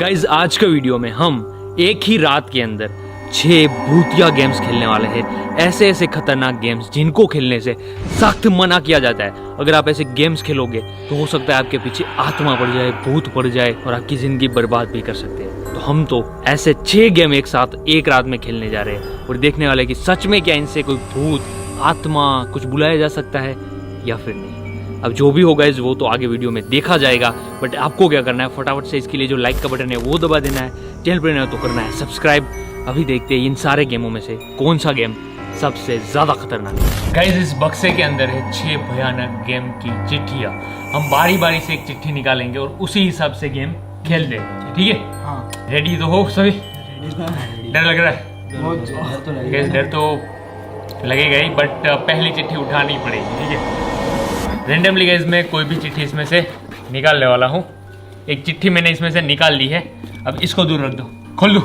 Guys आज का video में हम एक ही रात के अंदर 6 भूतिया गेम्स खेलने वाले हैं। ऐसे ऐसे खतरनाक गेम्स जिनको खेलने से सख्त मना किया जाता है। अगर आप ऐसे गेम्स खेलोगे तो हो सकता है आपके पीछे आत्मा पड़ जाए, भूत पड़ जाए और आपकी जिंदगी बर्बाद भी कर सकते हैं। तो हम तो ऐसे 6 गेम एक साथ एक रात में खेलने जा रहे हैं और देखने वाले कि सच में क्या इनसे कोई भूत, आत्मा कुछ बुलाया जा सकता है या फिर नहीं। अब जो भी होगा वो तो आगे वीडियो में देखा जाएगा, बट आपको क्या करना है, फटाफट से इसके लिए जो लाइक का बटन है वो दबा देना है। चैनल पर नया तो करना है सब्सक्राइब। अभी देखते हैं इन सारे गेमों में से कौन सा गेम सबसे ज्यादा खतरनाक है। गाइस इस बक्से के अंदर है 6 भयानक गेम की चिट्ठियाँ। हम बारी बारी से एक चिट्ठी निकालेंगे और उसी हिसाब से गेम खेल देंगे, ठीक है? हाँ। रेडी तो हो सभी? डर लग रहा है? डर तो लगेगा ही, बट पहली चिट्ठी उठानी पड़ेगी, ठीक है? रेंडमली गाइस मैं कोई भी चिट्ठी इसमें से निकालने वाला हूँ। एक चिट्ठी मैंने इसमें से निकाल ली है, अब इसको दूर रख दो। खोल दो।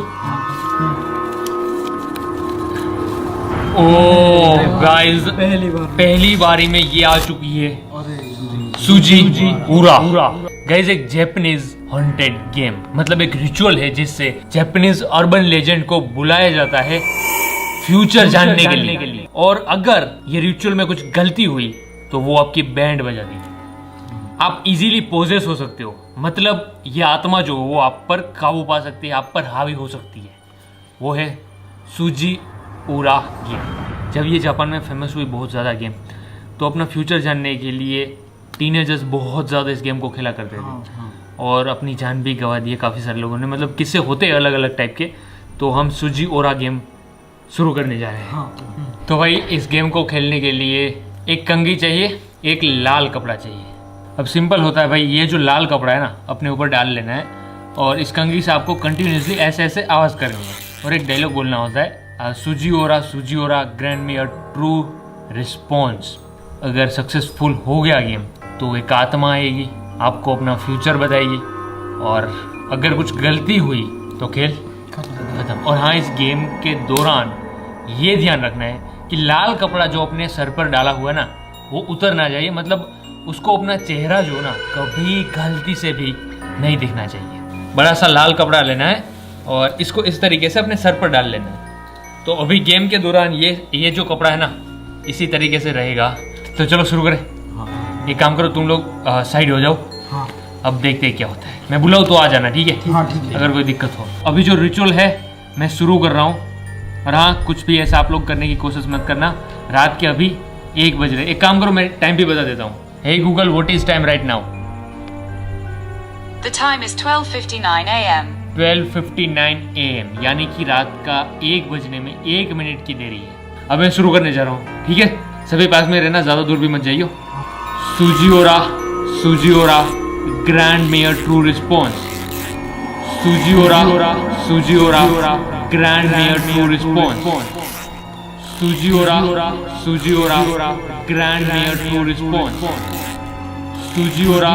ओह गाइस पहली बारी में ये आ चुकी है, सुजी उरा। गाइस एक जापानीज हॉन्टेड गेम, मतलब एक रिचुअल है जिससे जापानीज अर्बन लेजेंड को बुलाया जाता है फ्यूचर जानने के लिए। और अगर ये रिचुअल में कुछ गलती हुई तो वो आपकी बैंड बजा देगी। आप इजीली पोजेस हो सकते हो, मतलब ये आत्मा जो वो आप पर काबू पा सकती है, आप पर हावी हो सकती है। वो है सुजी उरा गेम। जब ये जापान में फेमस हुई बहुत ज़्यादा गेम, तो अपना फ्यूचर जानने के लिए टीनेजर्स बहुत ज़्यादा इस गेम को खेला करते थे और अपनी जान भी गंवा दी है काफ़ी सारे लोगों ने। मतलब किस्से होते अलग अलग टाइप के। तो हम सुजी ओरा गेम शुरू करने जा रहे हैं। तो भाई इस गेम को खेलने के लिए एक कंघी चाहिए, एक लाल कपड़ा चाहिए। अब सिंपल होता है भाई, ये जो लाल कपड़ा है ना अपने ऊपर डाल लेना है और इस कंघी से आपको कंटिन्यूसली ऐसे ऐसे आवाज़ करनी है और एक डायलॉग बोलना होता है, Susie aura grand me a true response. अगर सक्सेसफुल हो गया गेम तो एक आत्मा आएगी, आपको अपना फ्यूचर बताएगी, और अगर कुछ गलती हुई तो खेल खत्म। और हाँ, इस गेम के दौरान ये ध्यान रखना है कि लाल कपड़ा जो अपने सर पर डाला हुआ है ना वो उतर ना जाए, मतलब उसको अपना चेहरा जो ना कभी गलती से भी नहीं दिखना चाहिए। बड़ा सा लाल कपड़ा लेना है और इसको इस तरीके से अपने सर पर डाल लेना है। तो अभी गेम के दौरान ये जो कपड़ा है ना इसी तरीके से रहेगा। तो चलो शुरू करें। हाँ। एक काम करो, तुम लोग साइड हो जाओ। हाँ। अब देखते हैं क्या होता है। मैं बुलाऊँ तो आ जाना, ठीक है? हाँ, ठीक है। अगर कोई दिक्कत हो। अभी जो रिचुअल है मैं शुरू कर रहा हूँ, और हाँ कुछ भी ऐसा आप लोग करने की कोशिश मत करना। रात के अभी 1 बज रहे। एक काम करो, मैं टाइम भी बता देता हूँ। Hey Google, what is time right now? The time is 12:59 a.m. 12:59 AM, यानी कि रात का 1 बजने में 1 मिनट की देरी है। अब मैं शुरू करने जा रहा हूँ, ठीक है? सभी पास में रहना, ज़्यादा दूर भी मत जाइयो। सुजी aura grand mayor true response. सुजी aura grand mayor true response. सुजी aura grand mayor true response. सुजी aura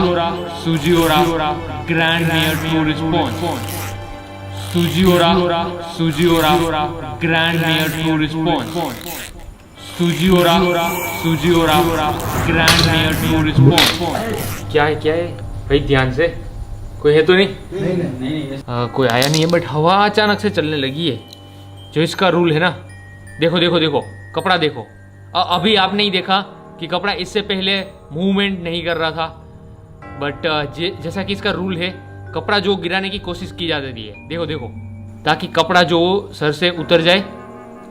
grand mayor true response. सुजी aura grand mayor true response. सुजी aura grand mayor true response. क्या है भाई? ध्यान से, कोई है तो नहीं? नहीं। कोई आया नहीं है, बट हवा अचानक से चलने लगी है। जो इसका रूल है ना, देखो कपड़ा देखो। अभी आपने ही देखा कि कपड़ा इससे पहले मूवमेंट नहीं कर रहा था, बट जैसा कि इसका रूल है कपड़ा जो गिराने की कोशिश की जाती है, देखो, ताकि कपड़ा जो सर से उतर जाए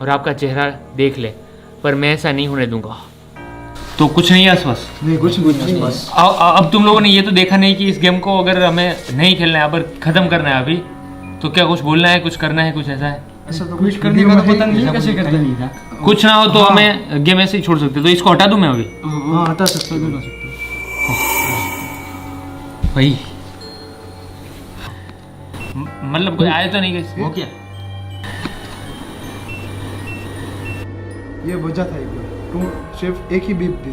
और आपका चेहरा देख ले। पर मैं ऐसा नहीं होने दूंगा। तो कुछ नहीं है आसपास? नहीं, कुछ नहीं बस। अब तुम लोगों ने ये तो देखा नहीं कि इस गेम को अगर हमें नहीं खेलना है, पर खत्म करना है अभी, तो क्या कुछ बोलना है, कुछ करना है, कुछ ऐसा है? ऐसा तो कुछ करने का पता नहीं कैसे करते नहीं था। कुछ ना हो तो हमें गेम ऐसे ही छोड़ सकते। तो इसको हटा दूं मैं अभी? हाँ, हटा सकते हो। भाई मतलब कोई आया तो नहीं? कैसे हो क्या? ये वजह था सिर्फ एक ही बीप थी।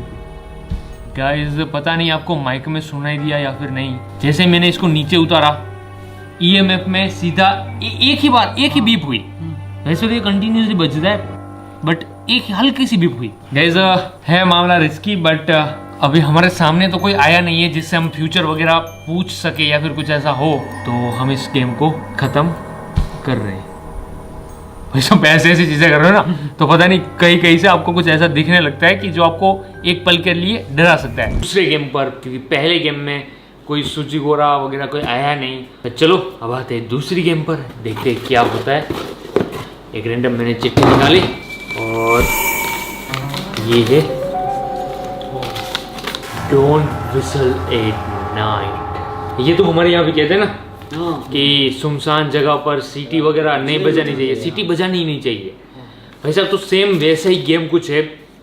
गाइस पता नहीं आपको माइक में सुनाई दिया या फिर नहीं। जैसे मैंने इसको नीचे उतारा, ईएमएफ में सीधा एक ही बीप हुई। वैसे तो ये कंटिन्यूसली बजता है, बट एक हल्की सी बीप हुई। गाइस है मामला रिस्की, बट अभी हमारे सामने तो कोई आया नहीं है जिससे हम फ्यूचर वगैरह पूछ सके या फिर कुछ ऐसा हो, तो हम इस गेम को ख़त्म कर रहे हैं। भाई सब ऐसी ऐसी चीज़ें कर रहे हो ना, तो पता नहीं कहीं कहीं से आपको कुछ ऐसा दिखने लगता है कि जो आपको एक पल के लिए डरा सकता है। दूसरे गेम पर, क्योंकि पहले गेम में कोई सुजीगोरा वगैरह कोई आया नहीं, तो चलो अब आते हैं दूसरी गेम पर, देखते हैं क्या होता है। एक रैंडम मैंने चिट्ठी निकाली और ये है डोंट विसल एट नाइट। ये तो हमारे यहाँ भी कहते हैं ना कि सुनसान जगह पर सीटी वगैरह नहीं बजानी चाहिए, सीटी बजानी ही नहीं चाहिए। भाई साहब तो सेम वैसा ही गेम कुछ है,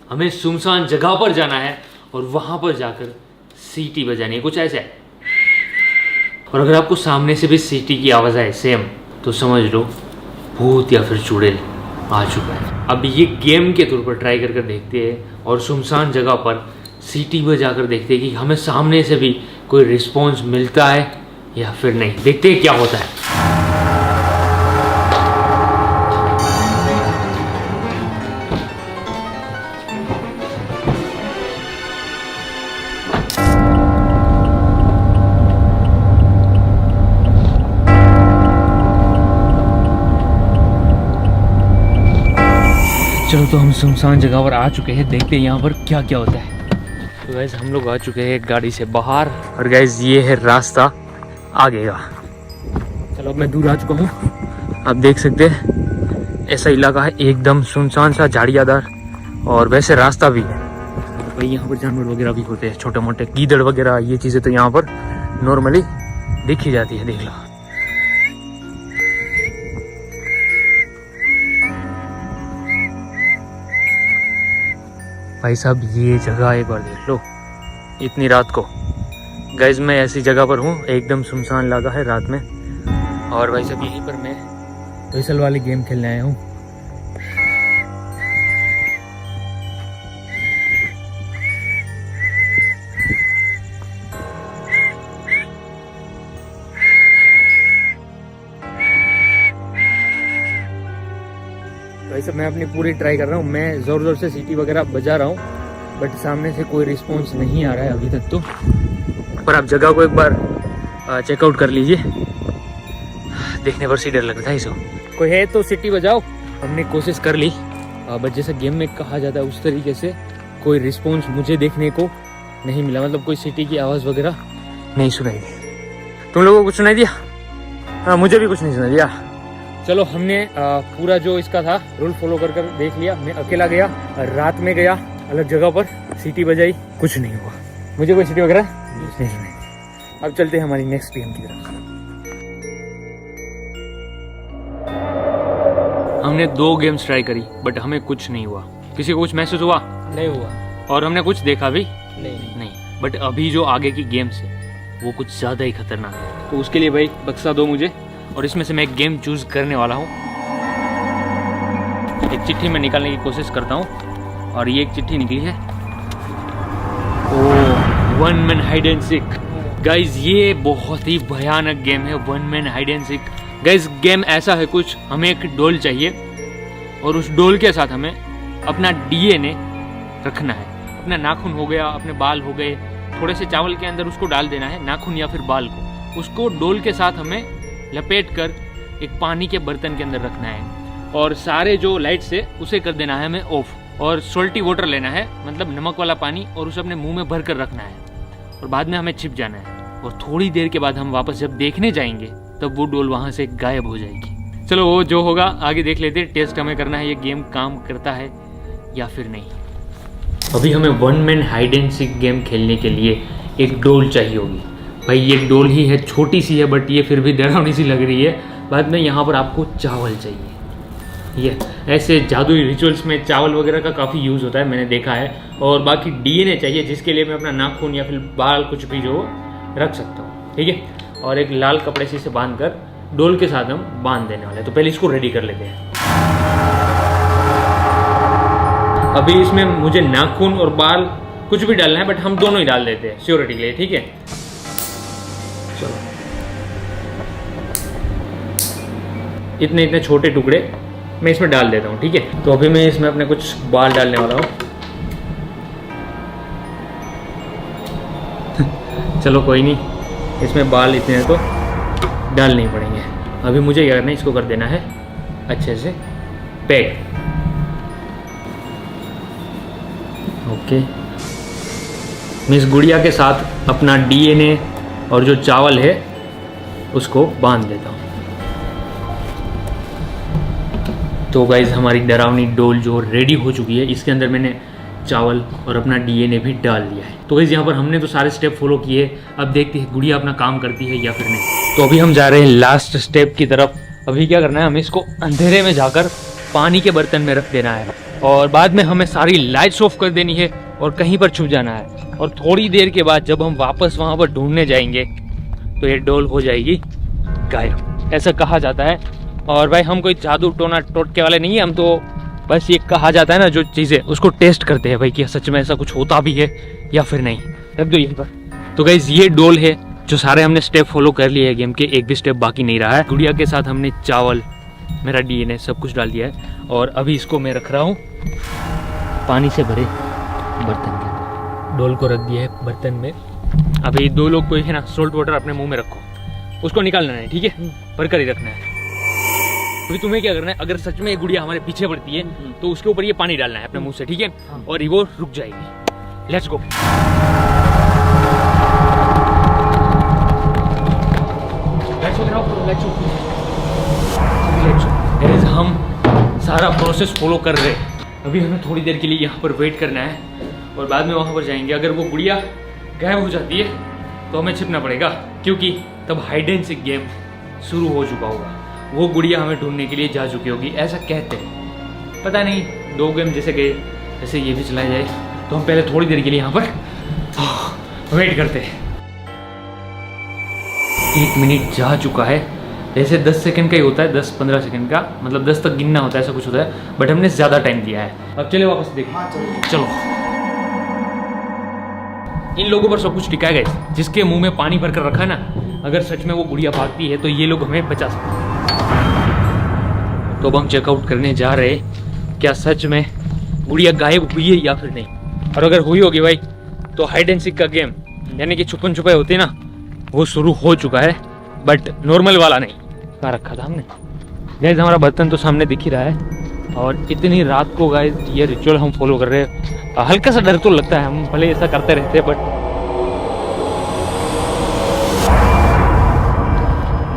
हमें सुनसान जगह पर जाना है और वहाँ पर जाकर सीटी बजानी है, कुछ ऐसा है। और अगर आपको सामने से भी सीटी की आवाज़ आए सेम, तो समझ लो भूत या फिर चुड़ैल आ चुका है। अब ये गेम के तौर पर ट्राई कर देखते हैं और सुनसान जगह पर सीटी बजा कर देखते हैं कि हमें सामने से भी कोई रिस्पॉन्स मिलता है या फिर नहीं। देखते हैं क्या होता है। चलो तो हम सुनसान जगह पर आ चुके हैं, देखते हैं यहाँ पर क्या क्या होता है। तो गैस हम लोग आ चुके हैं गाड़ी से बाहर और गैस ये है रास्ता आगे का। चलो अब मैं दूर आ चुका हूँ, आप देख सकते हैं ऐसा इलाका है एकदम सुनसान सा, झाड़ियादार, और वैसे रास्ता भी है। भाई यहाँ पर जानवर वगैरह भी होते हैं, छोटे मोटे गीदड़ वगैरह, ये चीज़ें तो यहाँ पर नॉर्मली दिख ही जाती है। देख लो भाई साहब, ये जगह एक बार देख लो इतनी रात को। गाइज मैं ऐसी जगह पर हूँ, एकदम सुनसान इलाका है रात में, और भाई साहब यहीं पर मैं विसल वाली गेम खेलने आया हूँ। भाई साहब मैं अपनी पूरी ट्राई कर रहा हूँ, मैं ज़ोर ज़ोर से सीटी वगैरह बजा रहा हूँ, बट सामने से कोई रिस्पॉन्स नहीं आ रहा है अभी तक तो। पर आप जगह को एक बार चेकआउट कर लीजिए, देखने पर सी डर लगता है। इसको कोई है तो सीटी बजाओ। हमने कोशिश कर ली, बट जैसा गेम में कहा जाता है उस तरीके से कोई रिस्पॉन्स मुझे देखने को नहीं मिला, मतलब कोई सीटी की आवाज़ वगैरह नहीं सुनाई दी। तुम लोगों को कुछ सुनाई दिया? हाँ, मुझे भी कुछ नहीं सुनाई दिया। चलो हमने पूरा जो इसका था रूल फॉलो कर देख लिया। मैं अकेला गया, रात में गया अलग जगह पर, सीटी बजाई, कुछ नहीं हुआ, मुझे कोई सीटी वगैरह नहीं सुनाई। अब चलते हैं हमारी नेक्स्ट गेम की तरफ। हमने 2 गेम्स ट्राई करी बट हमें कुछ नहीं हुआ। किसी को कुछ महसूस हुआ? नहीं हुआ। और हमने कुछ देखा भी नहीं। बट अभी जो आगे की गेम्स है वो कुछ ज़्यादा ही खतरनाक है, तो उसके लिए भाई बक्सा दो मुझे, और इसमें से मैं एक गेम चूज करने वाला हूँ। एक चिट्ठी में निकालने की कोशिश करता हूँ, और ये एक चिट्ठी निकली है। ओह, 1 man hide and seek. Guys ये बहुत ही भयानक गेम है, 1 man hide and seek. Guys game ऐसा है कुछ, हमें एक डोल चाहिए और उस डोल के साथ हमें अपना डीएनए रखना है। अपना नाखून हो गया, अपने बाल हो गए, थोड़े से चावल के अंदर उसको डाल देना है, नाखून या फिर बाल को। उसको डोल के साथ हमें लपेट कर एक पानी के बर्तन के अंदर रखना है, और सारे जो लाइट्स है उसे कर देना है हमें ऑफ, और सॉल्टी वाटर लेना है, मतलब नमक वाला पानी, और उसे अपने मुंह में भर कर रखना है, और बाद में हमें छिप जाना है। और थोड़ी देर के बाद हम वापस जब देखने जाएंगे तब वो डोल वहाँ से गायब हो जाएगी। चलो वो जो होगा आगे देख लेते हैं। टेस्ट हमें करना है ये गेम काम करता है या फिर नहीं। अभी हमें 1 man hide and seek game खेलने के लिए एक डोल चाहिए होगी। भाई ये डोल ही है, छोटी सी है, बट ये फिर भी डरावनी सी लग रही है। बाद में यहाँ पर आपको चावल चाहिए। ये ऐसे जादुई रिचुअल्स में चावल वगैरह का काफ़ी यूज़ होता है, मैंने देखा है। और बाकी डीएनए चाहिए, जिसके लिए मैं अपना नाखून या फिर बाल कुछ भी जो रख सकता हूँ, ठीक है। और एक लाल कपड़े से इसे बांध कर डोल के साथ हम बांध देने वाले हैं। तो पहले इसको रेडी कर लेते हैं। अभी इसमें मुझे नाखून और बाल कुछ भी डालना है, बट हम दोनों ही डाल देते हैं श्योरिटी के लिए, ठीक है। चलो इतने छोटे टुकड़े मैं इसमें डाल देता हूँ, ठीक है। तो अभी मैं इसमें अपने कुछ बाल डालने वाला हूँ। चलो कोई नहीं, इसमें बाल इतने तो डालने ही पड़ेंगे। अभी मुझे क्या करना है, इसको कर देना है अच्छे से पैक। ओके, मैं इस गुड़िया के साथ अपना DNA और जो चावल है उसको बांध देता हूँ। तो गाइज हमारी डरावनी डोल जो रेडी हो चुकी है, इसके अंदर मैंने चावल और अपना DNA भी डाल दिया है। तो गाइज यहाँ पर हमने तो सारे स्टेप फॉलो किए, अब देखते हैं गुड़िया अपना काम करती है या फिर नहीं। तो अभी हम जा रहे हैं लास्ट स्टेप की तरफ। अभी क्या करना है, हमें इसको अंधेरे में जाकर पानी के बर्तन में रख देना है और बाद में हमें सारी लाइट्स ऑफ कर देनी है और कहीं पर छुप जाना है। और थोड़ी देर के बाद जब हम वापस वहाँ पर ढूंढने जाएंगे तो ये डोल हो जाएगी गायब, ऐसा कहा जाता है। और भाई हम कोई जादू टोना टोटके वाले नहीं है, हम तो बस ये कहा जाता है ना जो चीज़ें, उसको टेस्ट करते हैं भाई कि सच में ऐसा कुछ होता भी है या फिर नहीं। रख दो यहीं पर। तो गाइस ये डोल है, जो सारे हमने स्टेप फॉलो कर लिए हैं गेम के, एक भी स्टेप बाकी नहीं रहा है। गुड़िया के साथ हमने चावल, मेरा DNA सब कुछ डाल दिया है और अभी इसको मैं रख रहा हूँ पानी से भरे बर्तन के अंदर। डोल को रख दिया है बर्तन में। अभी 2 लोग को है ना सोल्ट वाटर अपने मुंह में रखो, उसको निकालना है, ठीक है, भर कर ही रखना है। अभी तुम्हें क्या करना है, अगर सच में ये गुड़िया हमारे पीछे पड़ती है तो उसके ऊपर ये पानी डालना है अपने मुंह से, ठीक है, और वो रुक जाएगी। Let's go. हम सारा प्रोसेस फॉलो कर रहे हैं। अभी हमें थोड़ी देर के लिए यहाँ पर वेट करना है और बाद में वहाँ पर जाएंगे। अगर वो गुड़िया गायब हो जाती है तो हमें छिपना पड़ेगा, क्योंकि तब हाइड एंड सीक गेम शुरू हो चुका होगा। वो गुड़िया हमें ढूंढने के लिए जा चुकी होगी, ऐसा कहते हैं। पता नहीं, 2 गेम जैसे गए ऐसे ये भी चलाया जाए। तो हम पहले थोड़ी देर के लिए यहाँ पर वेट करते हैं। 1 मिनट जा चुका है। ऐसे 10 सेकंड का ही होता है, 10-15 सेकंड का, मतलब 10 तक गिनना होता है, ऐसा कुछ होता है, बट हमने ज़्यादा टाइम दिया है। अब चले वापस देख। चलो, इन लोगों पर सब कुछ टिका है गाइस, जिसके मुंह में पानी भर कर रखा है ना। अगर सच में वो गुड़िया भागती है तो ये लोग हमें बचा सकते हैं। तो अब हम चेकआउट करने जा रहे हैं, क्या सच में गुड़िया गायब हुई है या फिर नहीं। और अगर हुई होगी भाई तो हाइड एंड सीक का गेम, यानी कि छुपन छुपाई होती है ना, वो शुरू हो चुका है, बट नॉर्मल वाला नहीं। कहाँ रखा था हमने गाइस, हमारा बर्तन तो सामने दिख ही रहा है। और इतनी रात को गाइस ये रिचुअल हम फॉलो कर रहे हैं। हल्का सा डर तो लगता है, हम भले ऐसा करते रहते हैं, बट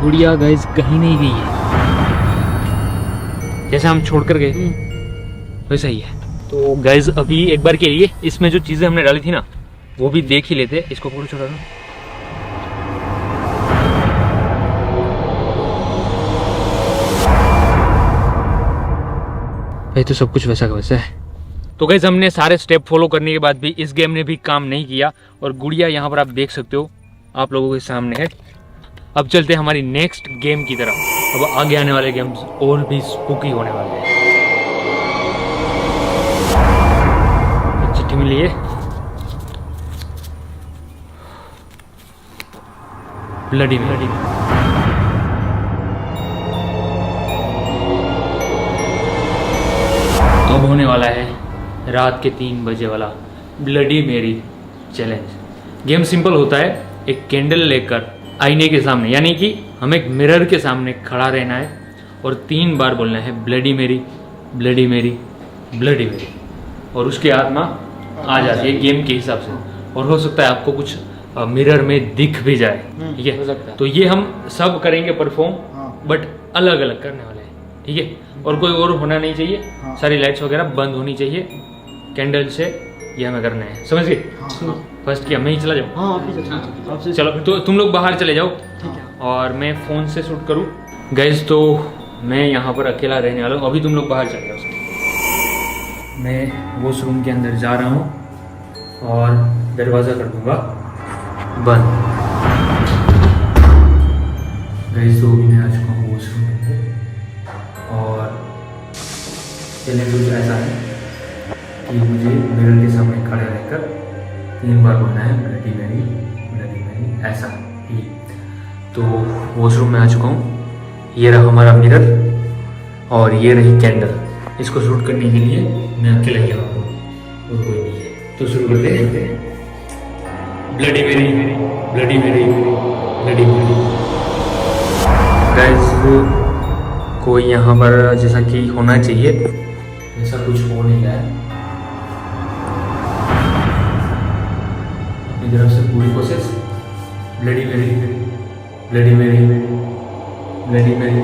गुड़िया गाइस कहीं नहीं गई है, जैसे हम छोड़ कर गए वैसा ही है। तो गाइस अभी एक बार के लिए इसमें जो चीज़ें हमने डाली थी ना वो भी देख ही लेते। इसको फोटो छोड़ा ना, भाई तो सब कुछ वैसा का वैसा है। तो गाइस हमने सारे स्टेप फॉलो करने के बाद भी इस गेम ने भी काम नहीं किया और गुड़िया यहाँ पर आप देख सकते हो, आप लोगों के सामने है। अब चलते हैं हमारी नेक्स्ट गेम की तरफ। अब आगे आने वाले गेम्स और भी स्पूकी होने वाले हैं। चिट्ठी मिली है, ब्लडी तो अब होने वाला है रात के 3 बजे वाला ब्लडी मेरी चैलेंज। गेम सिंपल होता है, एक कैंडल लेकर आईने के सामने, यानी कि हमें एक मिरर के सामने खड़ा रहना है और 3 बार बोलना है ब्लडी मेरी, ब्लडी मेरी, ब्लडी मेरी, और उसकी आत्मा आ जाती है गेम के हिसाब से। और हो सकता है आपको कुछ मिरर में दिख भी जाए, ठीक है। तो ये हम सब करेंगे परफॉर्म, बट अलग अलग करने वाले हैं, ठीक है। और कोई और होना नहीं चाहिए, सारी लाइट्स वगैरह बंद होनी चाहिए, कैंडल से ये हमें करना है, समझ गए। फर्स्ट किया मैं ही चला जाऊँ, चलो तो तुम लोग बाहर चले जाओ और मैं फ़ोन से शूट करूँ गाइस। तो मैं यहाँ पर अकेला रहने वाला हूँ, अभी तुम लोग बाहर चले जाओ। मैं वॉशरूम के अंदर जा रहा हूँ और दरवाज़ा कर दूँगा बंद। गाइस तो मैं आ चुका हूँ वॉशरूम में और चैलेंज कुछ ऐसा है कि मुझे मिरर के सामने खड़े रहकर 3 बार बोलना है ब्लडी मैरी, ब्लडी मैरी, ऐसा ही। तो वॉशरूम में आ चुका हूँ, ये रहा हमारा मिरर और ये रही कैंडल। इसको शूट करने के लिए मैं अकेला ही हूँ और कोई नहीं है। तो शुरू करते हैं ब्लडी मेरी, ब्लडी मेरी, ब्लडी मेरी। गाइस कोई यहाँ पर जैसा कि होना चाहिए ऐसा कुछ हो नहीं रहा है। अपनी तरफ से पूरी कोशिश। ब्लडी मेरी, ब्लडी मेरी, ब्लडी मेरी।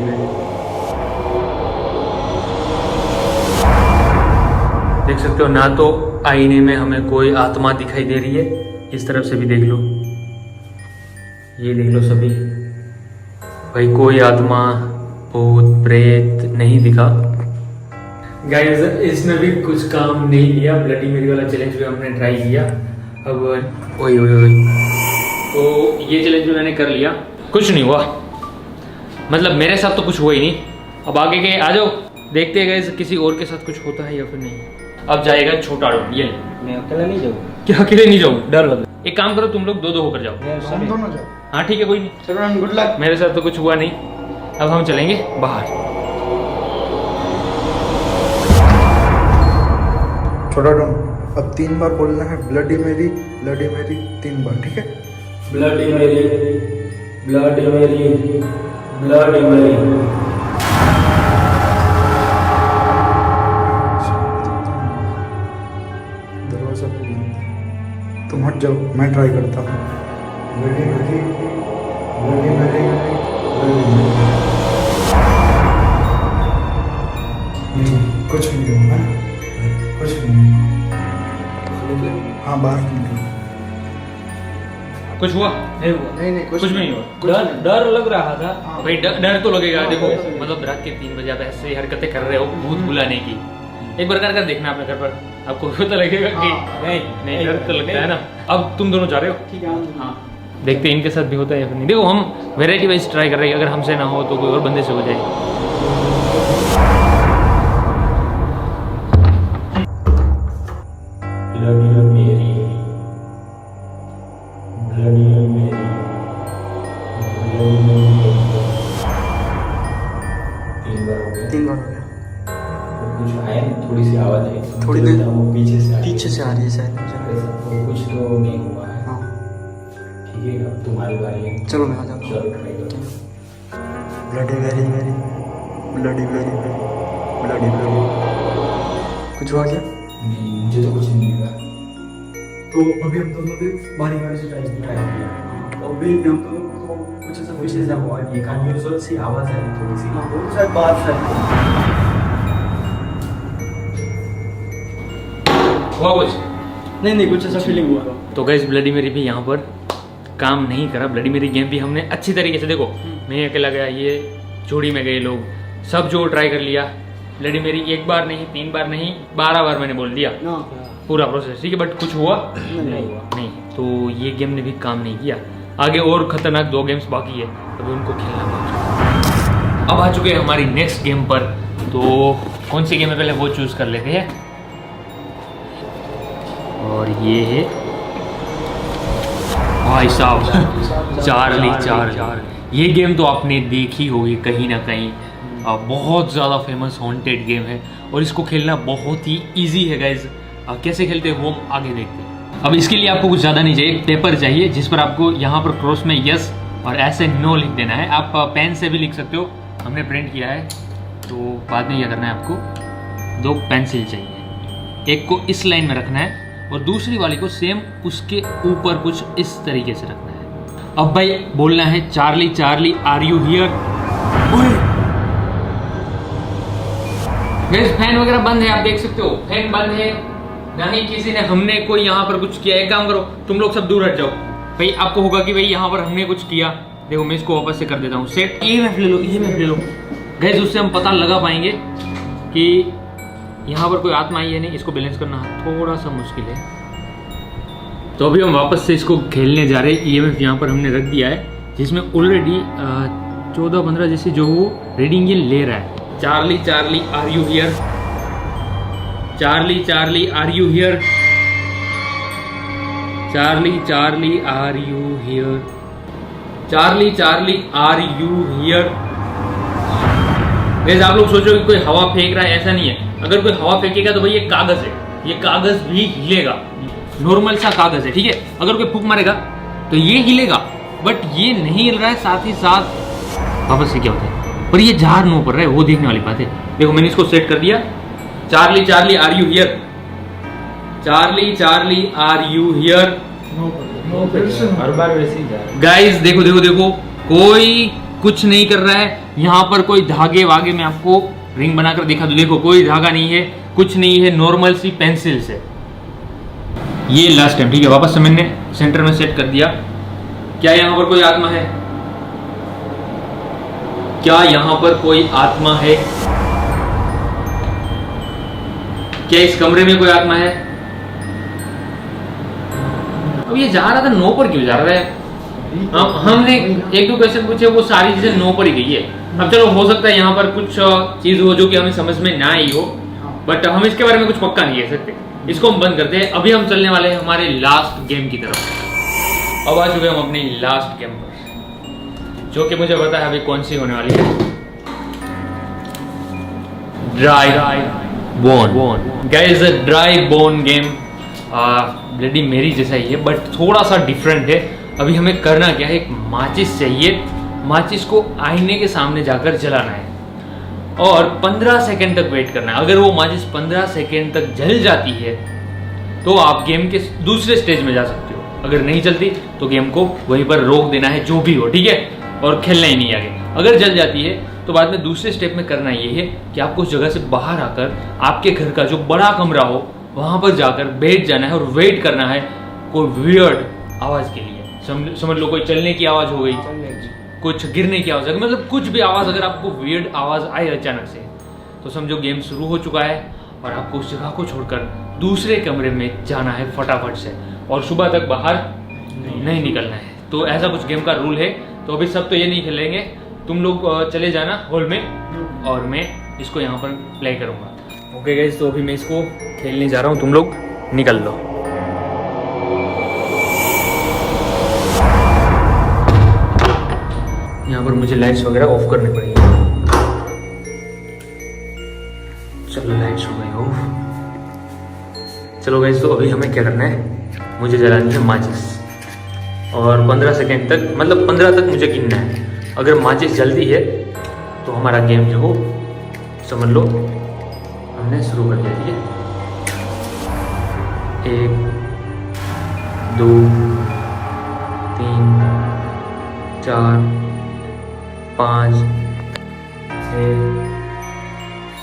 देख सकते हो ना तो आईने में हमें कोई आत्मा दिखाई दे रही है, इस तरफ से भी देख लो, ये देख लो सभी भाई, कोई आत्मा भूत प्रेत नहीं दिखा। गाइस इसमें भी कुछ काम नहीं किया, ब्लडी मेरी वाला चैलेंज भी हमने ट्राई किया। अब ओए ओए ओए, तो ये चैलेंज भी मैंने कर लिया, कुछ नहीं हुआ, मतलब मेरे साथ तो कुछ हुआ ही नहीं। अब आगे के आ जाओ, देखते हैं गाइस किसी और के साथ कुछ होता है या फिर नहीं। अब जाएगा छोटा डॉन, ये मैं अकेला नहीं जाऊँ। क्या अकेले नहीं जाऊँ, डर लग रहा है। एक काम करो तुम लोग दो दो होकर जाओ। हम दोनों जाओ। हाँ ठीक है, कोई नहीं, चलो गुड लक। मेरे साथ तो कुछ हुआ नहीं। अब हम चलेंगे बाहर। छोटा डॉन, अब 3 बार बोलना है ब्लडी मेरी 3 बार, ठीक है? ब्लडी मेरी, ब्लडी मेरी, ब्लडी मेरी। दरवाजा तुम हट जाओ, मैं ट्राई करता हूँ। ब्लडी मेरी, ब्लडी मेरी, ब्लडी मेरी। कुछ नहीं होगा, कुछ नहीं। हाँ बाहर निकलो। कुछ हुआ? नहीं कुछ भी नहीं हुआ। डर लग रहा था। भाई डर तो लगेगा। हाँ, देखो वैसे ही। मतलब रात के 3 बजे आप ऐसे हरकतें कर रहे हो भूत बुलाने की, एक बार कर देखना अपने घर पर, आपको पता लगेगा कि नहीं डर तो लगता है ना। अब तुम दोनों जा रहे हो, ठीक है। हाँ देखते हैं इनके साथ भी होता है या फिर नहीं। देखो हम वेराइटी वाइज ट्राई कर रहे हैं, अगर हमसे ना हो तो कोई और बंदे से हो जाए। तीन बार हो गया। कुछ आया नहीं, थोड़ी सी आवाज आई, थोड़ी देर वो पीछे से से आ रही है शायद मुझे। तो कुछ तो नहीं हुआ है। हाँ ठीक है, अब तुम्हारी बारी है। चलो मैं आ जाता हूँ। चलो ट्राई करो। Bloody very very, bloody very very, bloody very. कुछ हुआ क्या? नहीं, मुझे तो कुछ नहीं हुआ। तो अभी हम दोनों भी बारी बारी से ट्राई ट्राई किया। अभी हम दोनों को कुछ ऐसा हुआ कि कन्फ्यूजन सी आवाज आई थोड़ी सी। शायद बात है। हुआ कुछ? नहीं कुछ ऐसा फीलिंग हुआ। तो गाइस ब्लडी मेरी भी यहाँ पर काम नहीं करा। ब्लडी मेरी गेम भी हमने अच्छी तरीके से, देखो मैं अकेला गया, ये जोड़ी में गए लोग, सब जो ट्राई कर लिया। ब्लडी मेरी 1 बार नहीं, 3 बार नहीं, 12 बार मैंने बोल दिया पूरा प्रोसेस, ठीक है। बट कुछ हुआ नहीं, तो ये गेम ने भी काम नहीं किया। आगे और खतरनाक 2 गेम्स बाकी है, अभी उनको खेलना बाकी। अब आ चुके हैं हमारी नेक्स्ट गेम पर, तो कौन सी गेम है पहले वो चूज कर लेते हैं। और ये है भाई साहब चार्ली। ये गेम तो आपने देखी होगी कहीं ना कहीं, बहुत ज़्यादा फेमस हॉन्टेड गेम है और इसको खेलना बहुत ही इजी है गाइज। कैसे खेलते हैं वो हम आगे देखते हैं। अब इसके लिए आपको कुछ ज़्यादा नहीं चाहिए, एक पेपर चाहिए जिस पर आपको यहाँ पर क्रॉस में यस और ऐसे नो लिख देना है। आप पेन से भी लिख सकते हो, हमने प्रिंट किया है। तो बाद में क्या करना है, आपको 2 पेंसिल चाहिए, एक को इस लाइन में रखना है और दूसरी वाली को सेम उसके ऊपर कुछ इस तरीके से रखना है। अब भाई बोलना है Charlie Charlie are you here. Fan वगैरह बंद है, आप देख सकते हो फैन बंद है, ना ही किसी ने हमने कोई यहाँ पर कुछ किया। एक काम करो तुम लोग सब दूर हट जाओ भाई, आपको होगा कि भाई यहाँ पर हमने कुछ किया। देखो मैं इसको वापस से कर देता हूँ सेट। EMF ले लो, EMF ले लो गाइस, उससे हम पता लगा पाएंगे कि यहाँ पर कोई आत्मा आई है नहीं। इसको बैलेंस करना थोड़ा सा मुश्किल है, तो अभी हम वापस से इसको खेलने जा रहे हैं। EMF यहाँ पर हमने रख दिया है, जिसमें ऑलरेडी 14-15 जैसे जो वो रीडिंग ये ले रहा है। Charlie Charlie are you here, Charlie Charlie are you here, Charlie Charlie are you here, Charlie Charlie are you here. Guys आप लोग सोचो कि कोई हवा फेंक रहा है, ऐसा नहीं है। अगर कोई हवा फेंकेगा तो भाई ये कागज है, ये कागज भी हिलेगा। नॉर्मल सा कागज है, ठीक है। अगर कोई फूंक मारेगा तो ये हिलेगा, बट ये नहीं हिल रहा है, साथ ही साथ वापस से क्या होता है, पर ये जार नो पड़ रहा है, वो देखने वाली बात है। देखो मैंने इसको सेट कर दिया, Charlie Charlie are you here, Charlie Charlie are you here. हर बार वैसे ही जा रहा है। गाइस देखो देखो देखो, कोई कुछ नहीं कर रहा है यहाँ पर, कोई धागे वागे में आपको रिंग बनाकर दिखा दो, देखो कोई धागा नहीं है, कुछ नहीं है, नॉर्मल सी पेंसिल से। ये लास्ट टाइम, ठीक है। वापस से मैंने सेंटर में सेट कर दिया। क्या यहाँ पर कोई आत्मा है? क्या यहाँ पर कोई आत्मा है? क्या इस कमरे में कोई आत्मा है? अब ये जा रहा था नो पर, क्यों जा रहा है? हमने एक दो क्वेश्चन पूछे, वो सारी चीजें नो पर ही गई है। अब चलो हो सकता है यहाँ पर कुछ चीज हो जो कि हमें समझ में ना आई हो, बट हम इसके बारे में कुछ पक्का नहीं कह सकते। इसको हम बंद करते हैं। अभी हम चलने वाले हैं हमारे लास्ट गेम की तरफ। अब आ चुके हम अपनी लास्ट गेम पर, जो कि मुझे पता है अभी कौन सी होने वाली है। Dry bone. Guys dry bone game bloody मेरी जैसा ही है, बट थोड़ा सा डिफरेंट है। अभी हमें करना क्या है, एक माचिस चाहिए, माचिस को आईने के सामने जाकर जलाना है और 15 सेकंड तक वेट करना है। अगर वो माचिस 15 सेकंड तक जल जाती है तो आप गेम के दूसरे स्टेज में जा सकते हो। अगर नहीं चलती तो गेम को वहीं पर रोक देना है, जो भी हो, ठीक है, और खेलना ही नहीं आगे। अगर जल जाती है तो बाद में दूसरे स्टेप में करना ये है कि आपको उस जगह से बाहर आकर आपके घर का जो बड़ा कमरा हो वहां पर जाकर बैठ जाना है और वेट करना है कोई वियर्ड आवाज के लिए। समझ लो कोई चलने की आवाज हो गई, कुछ गिरने की आवाज, मतलब कुछ भी आवाज, अगर आपको वियर्ड आवाज आए अचानक से तो समझो गेम शुरू हो चुका है और आपको उस जगह को छोड़कर दूसरे कमरे में जाना है फटाफट से, और सुबह तक बाहर नहीं निकलना है। तो ऐसा कुछ गेम का रूल है। तो अभी सब तो ये नहीं खेलेंगे, तुम लोग चले जाना हॉल में और मैं इसको यहाँ पर प्ले करूँगा। ओके गाइस, तो अभी मैं इसको खेलने जा रहा हूँ, तुम लोग निकल लो। यहाँ पर मुझे लाइट्स वगैरह ऑफ करनी पड़ेगी। चलो लाइट्स हो गई ऑफ। चलो गाइस, तो अभी हमें क्या करना है, मुझे जलानी है माचिस और 15 सेकंड तक, मतलब 15 तक मुझे गिनना है। अगर माचिस जल्दी है तो हमारा गेम जो हो समझ लो हमने शुरू कर दिया, ठीक है। 1 2 3 4 5 6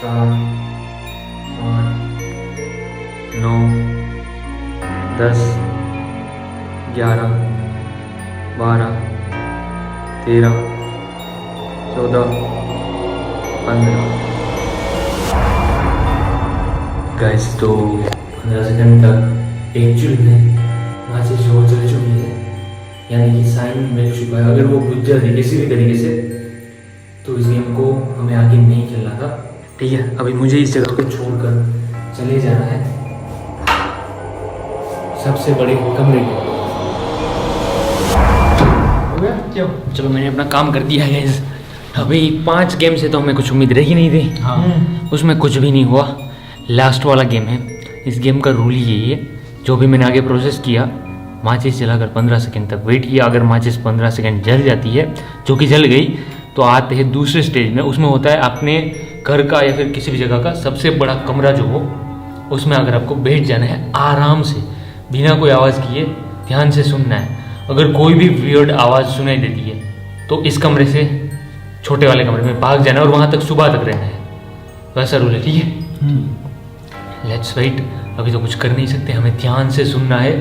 7 8 9 10 11 12 13 14 15। गाइस, तो 15 सेकंड तक एक्चुअल में माचिस जो चल चुकी है, यानी कि साइन मिल चुका है। अगर वो बुझ जाती किसी भी तरीके से तो इस गेम को हमें आगे नहीं खेलना था, ठीक है। अभी मुझे इस जगह को छोड़कर चले जाना है सबसे बड़े कमरे में। चलो मैंने अपना काम कर दिया है। अभी 5 गेम से तो हमें कुछ उम्मीद रही नहीं थी, हाँ। उसमें कुछ भी नहीं हुआ। लास्ट वाला गेम है। इस गेम का रूल ही यही है, जो भी मैंने आगे प्रोसेस किया, माचिस जलाकर 15 सेकंड तक वेट किया। अगर माचिस 15 सेकंड जल जाती है, जो कि जल गई, तो आते हैं दूसरे स्टेज में। उसमें होता है अपने घर का या फिर किसी भी जगह का सबसे बड़ा कमरा जो हो, उसमें अगर आपको बैठ जाना है आराम से, बिना कोई आवाज़ किए, ध्यान से सुनना है। अगर कोई भी वियर्ड आवाज़ सुनाई देती है तो इस कमरे से छोटे वाले कमरे में भाग जाना है और वहाँ तक सुबह तक रहना है। वैसा रूल है, ठीक है। Let's wait. अभी तो कुछ कर नहीं सकते, हमें ध्यान से सुनना है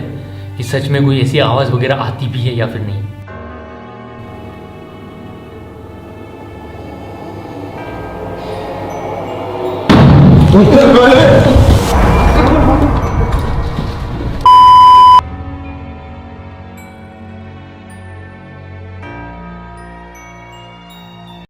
कि सच में कोई ऐसी आवाज़ वगैरह आती भी है या फिर नहीं।